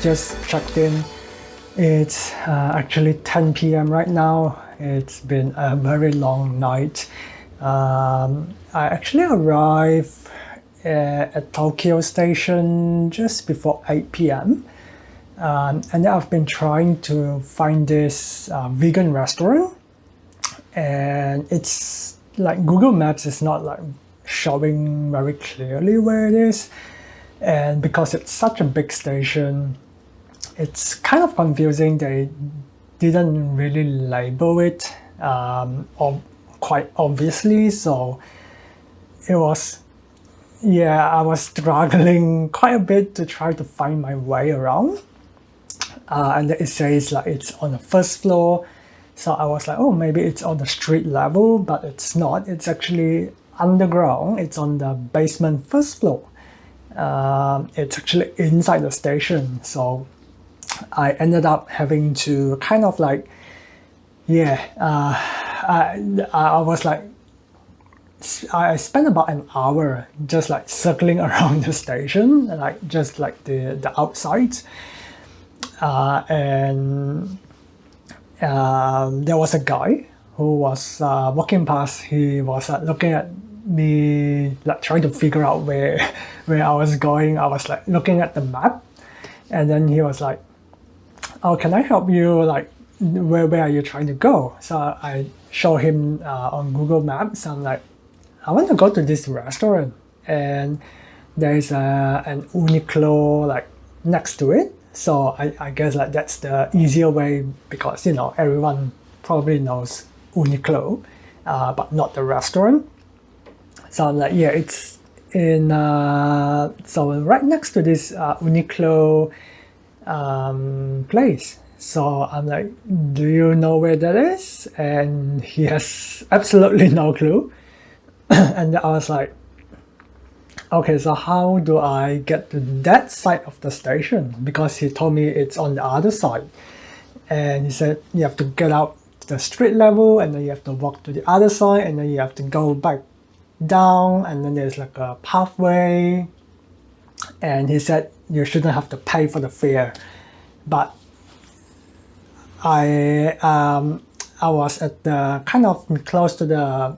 just checked in. It's actually 10 p.m. right now. It's been a very long night. I actually arrived at Tokyo Station just before 8 p.m. And I've been trying to find this vegan restaurant, and it's like Google Maps is not like showing very clearly where it is, and because it's such a big station, it's kind of confusing. They didn't really label it or quite obviously, so it was, yeah, I was struggling quite a bit to try to find my way around. And it says like it's on the first floor, so I was like, oh, maybe it's on the street level, but it's not. It's actually underground. It's on the basement first floor. It's actually inside the station, so I ended up having to kind of like, yeah, I was like, I spent about an hour just like circling around the station, like just like the outside. And there was a guy who was walking past. He was looking at me, like trying to figure out where I was going. I was like looking at the map, and then he was like, "Oh, can I help you? Like, where are you trying to go?" So I show him on Google Maps. I'm like, I want to go to this restaurant, and there's an Uniqlo like next to it. So I guess like that's the easier way, because you know everyone probably knows Uniqlo, but not the restaurant. So I'm like, yeah, it's in so right next to this Uniqlo place. So I'm like, do you know where that is? And he has absolutely no clue. And I was like, okay, so how do I get to that side of the station? Because he told me it's on the other side. And he said you have to get out to the street level, and then you have to walk to the other side, and then you have to go back down, and then there's like a pathway. And he said you shouldn't have to pay for the fare. But I was at the kind of close to the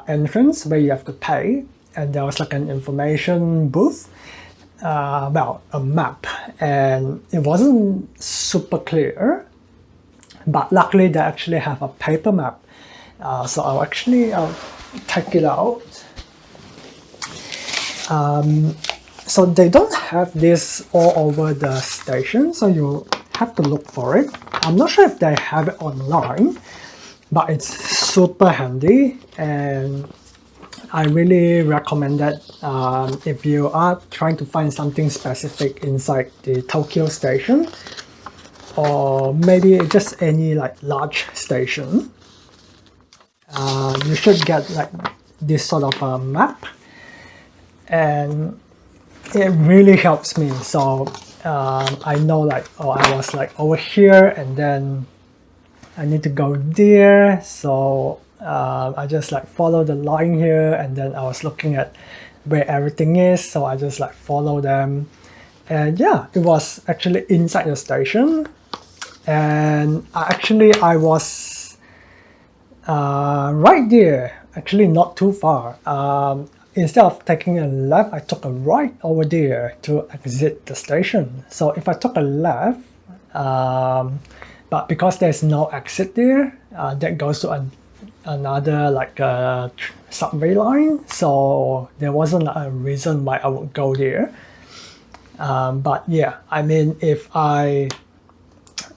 entrance where you have to pay, and there was like an information booth, well, a map, and it wasn't super clear, but luckily they actually have a paper map. So I'll take it out. So they don't have this all over the station, so you have to look for it. I'm not sure if they have it online, but it's super handy, and I really recommend that if you are trying to find something specific inside the Tokyo station, or maybe just any like large station, you should get like this sort of a map, and it really helps me. So I know like, oh, I was like over here, and then I need to go there, so I just like follow the line here, and then I was looking at where everything is, so I just like follow them, and yeah, it was actually inside the station. And I was right there, actually not too far. Instead of taking a left, I took a right over there to exit the station. So if I took a left, but because there's no exit there, that goes to another like subway line, so there wasn't a reason why I would go there. But yeah, I mean, if I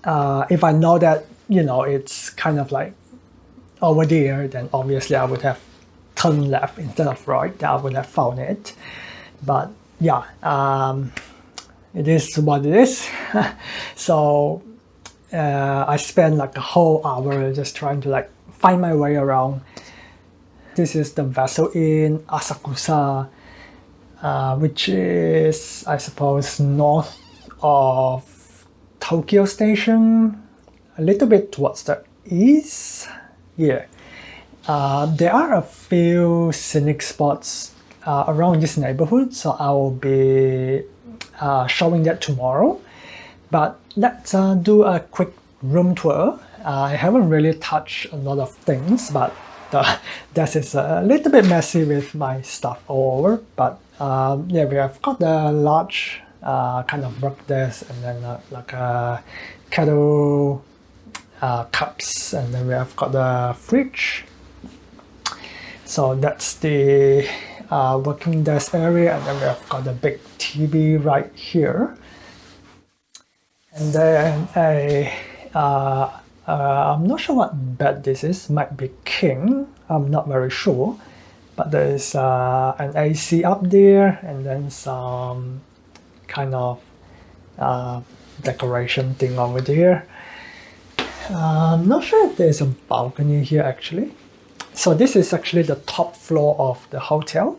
know that, you know, it's kind of like over there, then obviously I would have turned left instead of right. I would have found it. But yeah, it is what it is. So I spent like a whole hour just trying to like find my way around. This is the Vessel Inn Asakusa, which is, I suppose, north of Tokyo Station, a little bit towards the east. Yeah, there are a few scenic spots around this neighborhood, so I will be showing that tomorrow. But let's do a quick room tour. I haven't really touched a lot of things, but this is a little bit messy with my stuff all over. But yeah, we have got the large kind of work desk, and then like a kettle, cups, and then we have got the fridge. So that's the working desk area, and then we have got the big TV right here. And then I'm not sure what bed this is, might be king, I'm not very sure. But there's an AC up there, and then some kind of decoration thing over there. I'm not sure if there's a balcony here actually. So this is actually the top floor of the hotel.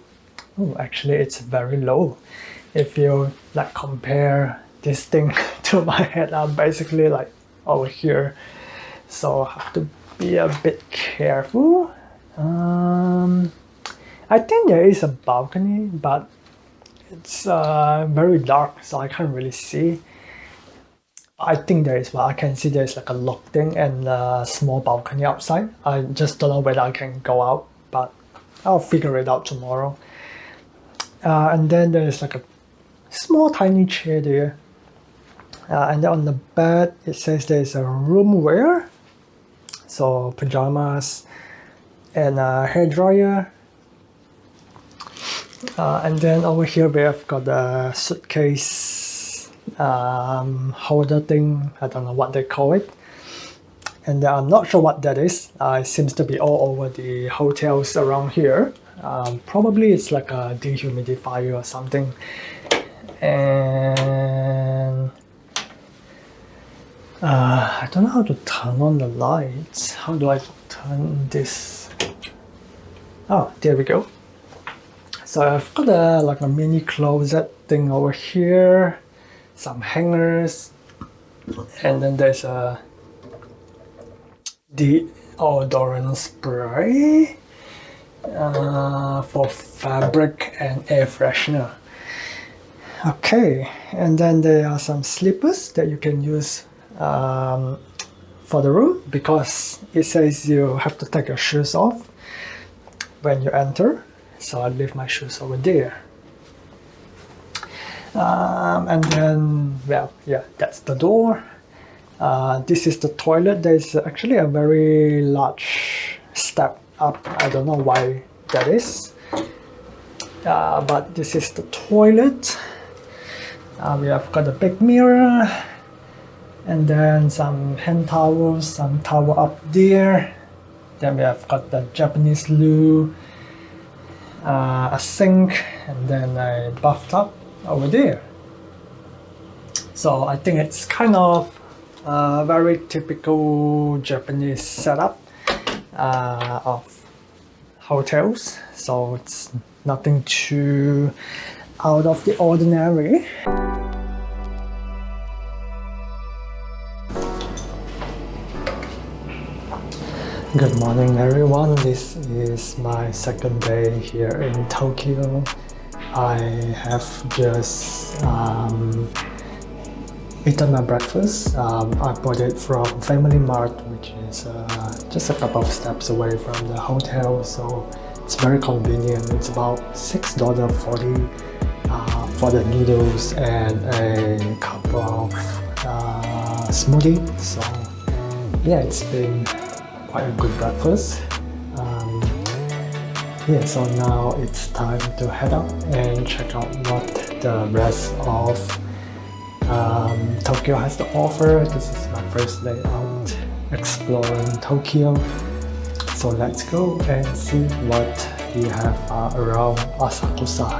Oh, actually it's very low. If you like compare this thing to my head, I'm basically like over here. So I have to be a bit careful. I think there is a balcony, but it's very dark, so I can't really see. I think there is, but I can see there's like a lock thing and a small balcony outside. I just don't know whether I can go out, but I'll figure it out tomorrow. And then there's like a small tiny chair there. And then on the bed, it says there's a room wear. So pajamas and a hair dryer. And then over here we have got a suitcase holder thing. I don't know what they call it. And I'm not sure what that is. It seems to be all over the hotels around here. Probably it's like a dehumidifier or something. And I don't know how to turn on the lights. How do I turn this? Oh, there we go. So I've got like a mini closet thing over here, some hangers, and then there's a deodorant spray for fabric and air freshener. Okay, and then there are some slippers that you can use for the room, because it says you have to take your shoes off when you enter. So I leave my shoes over there. And then, well, yeah, that's the door. This is the toilet. There's actually a very large step up. I don't know why that is. But this is the toilet. We have got a big mirror, and then some hand towels, some towel up there. Then we have got the Japanese loo, a sink, and then a bathtub over there. So I think it's kind of a very typical Japanese setup of hotels. So it's nothing too out of the ordinary. Good morning everyone, this is my second day here in Tokyo. I have just eaten my breakfast. I bought it from Family Mart, which is just a couple of steps away from the hotel, so it's very convenient. It's about $6.40 for the noodles and a cup of smoothie. So yeah, it's been quite a good breakfast. Yeah, so now it's time to head out and check out what the rest of Tokyo has to offer. This is my first day out exploring Tokyo. So let's go and see what we have around Asakusa.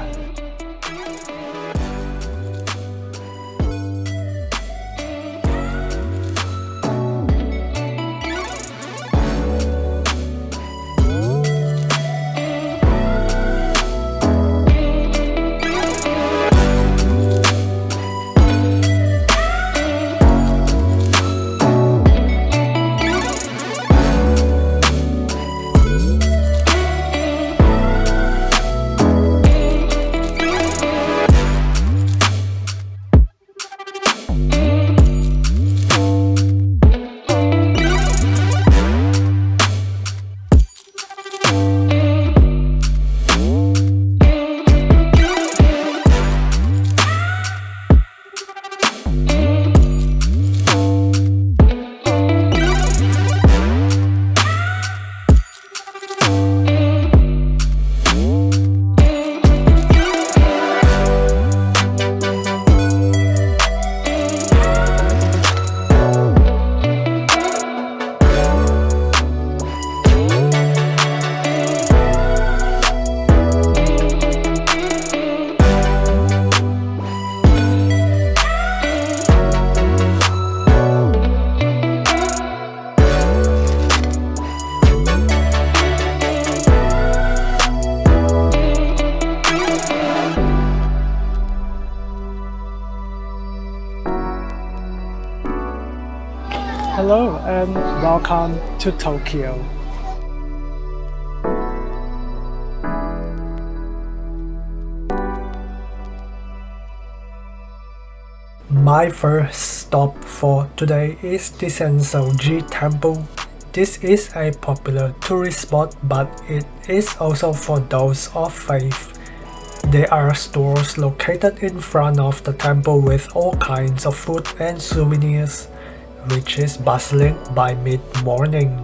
Hello and welcome to Tokyo. My first stop for today is the Sensoji Temple. This is a popular tourist spot, but it is also for those of faith. There are stores located in front of the temple with all kinds of food and souvenirs, which is bustling by mid-morning.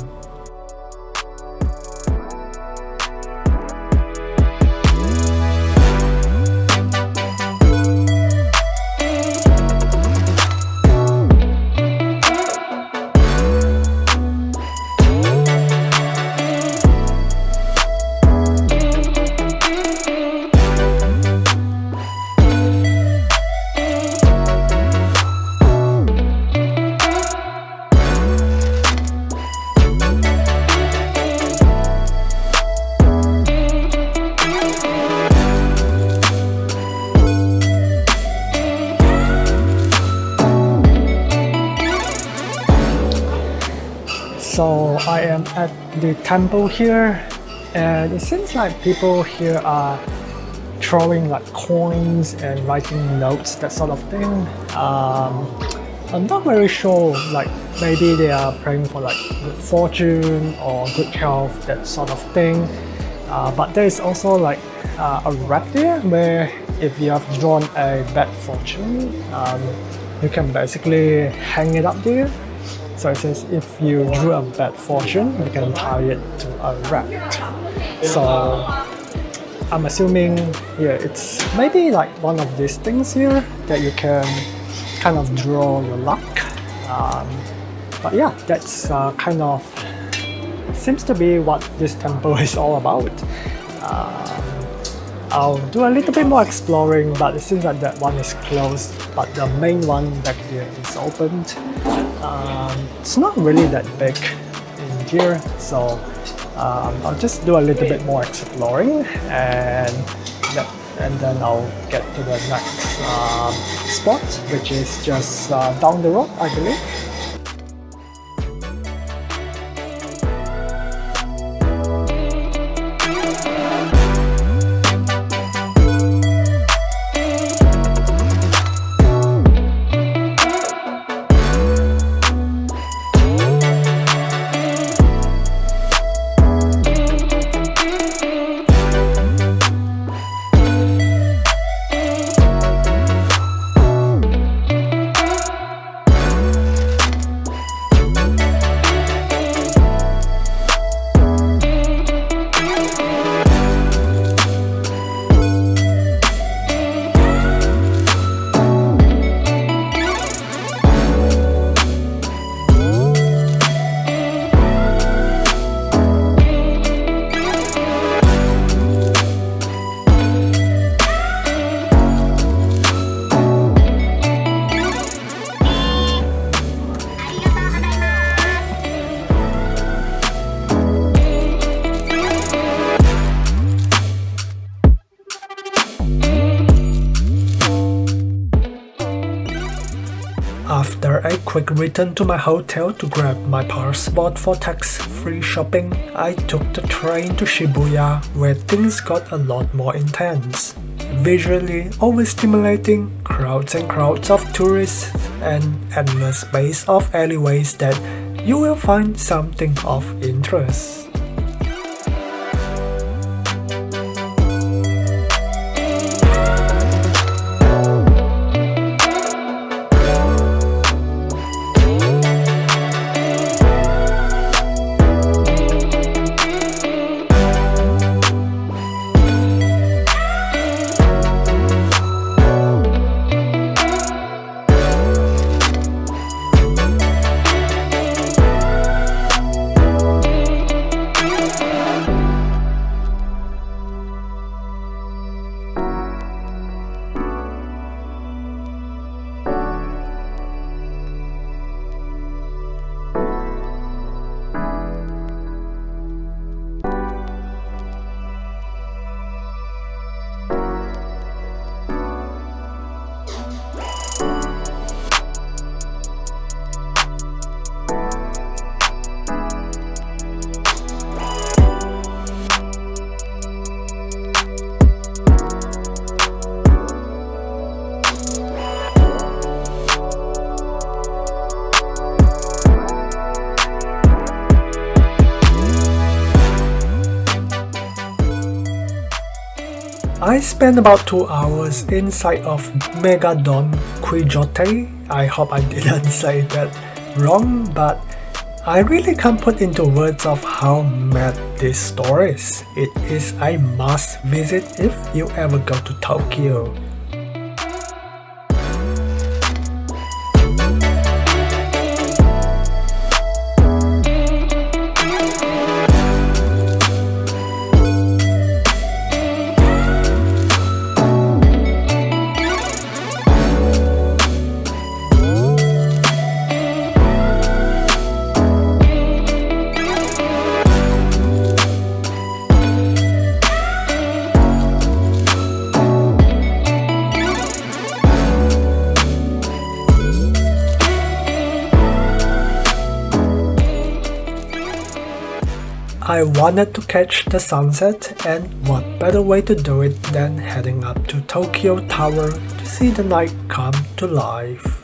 So I am at the temple here, and it seems like people here are throwing like coins and writing notes, that sort of thing. I'm not very sure, like maybe they are praying for like good fortune or good health, that sort of thing. But there is also like a wrap there where if you have drawn a bad fortune, you can basically hang it up there. So it says if you drew a bad fortune, you can tie it to a wrap. So I'm assuming, yeah, it's maybe like one of these things here that you can kind of draw your luck. But yeah, that's kind of seems to be what this temple is all about. I'll do a little bit more exploring, but it seems like that one is closed, but the main one back here is opened. It's not really that big in here, so I'll just do a little bit more exploring, and then I'll get to the next spot, which is just down the road, I believe. After a quick return to my hotel to grab my passport for tax-free shopping, I took the train to Shibuya, where things got a lot more intense. Visually always stimulating, crowds and crowds of tourists, and endless maze of alleyways that you will find something of interest. I spent about 2 hours inside of Megadon Quijote. I hope I didn't say that wrong, but I really can't put into words of how mad this store is. It is a must visit if you ever go to Tokyo. I wanted to catch the sunset, and what better way to do it than heading up to Tokyo Tower to see the night come to life.